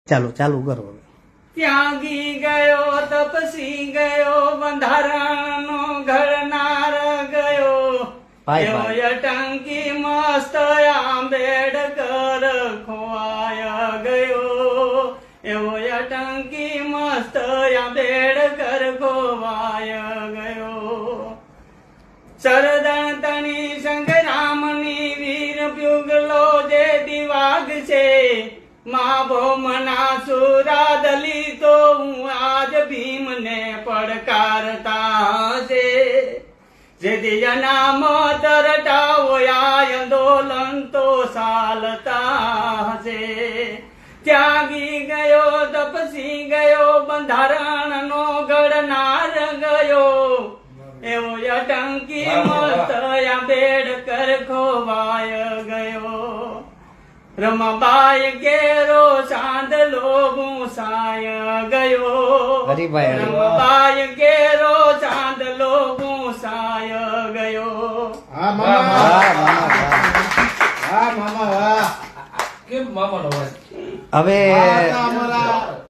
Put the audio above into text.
ચાલો ચાલુ કરો. ત્યાગી ગયો તપસી ગયો બંધારણનો ઘડનાર ગયો ભાઈ, એવો ભાઈ. અટંકી મસ્ત આંબેડકર ખોવાય ગયો એવો અટંકી મસ્ત આંબેડકર ખોવાય ગયો સરદણ તણી સંગ્રામની વીર પ્યુગલો જે દિવાગ છે મા ભૌમના સુરા દલિતો હું આજ ભીમને પડકારતા છે જેથી અનામ તરટાવો આંદોલન તો ચાલતા છે ત્યાગી ગયો તપસી ગયો બંધારણનો ઘડનાર ગયો એવો અટંકી મસ્ત આંબેડકર ખોવાય ગયો રમાબાઈ કેરો ચાંદલો ગુસાય ગયો હરિભાઈ. રમાબાઈ કેરો ચાંદલો ગુસાય ગયો હા વાહ, મામા મામા, વાહ. હા મામા વાહ કેમ મામાનો અવાજ? હવે આ તો અમારા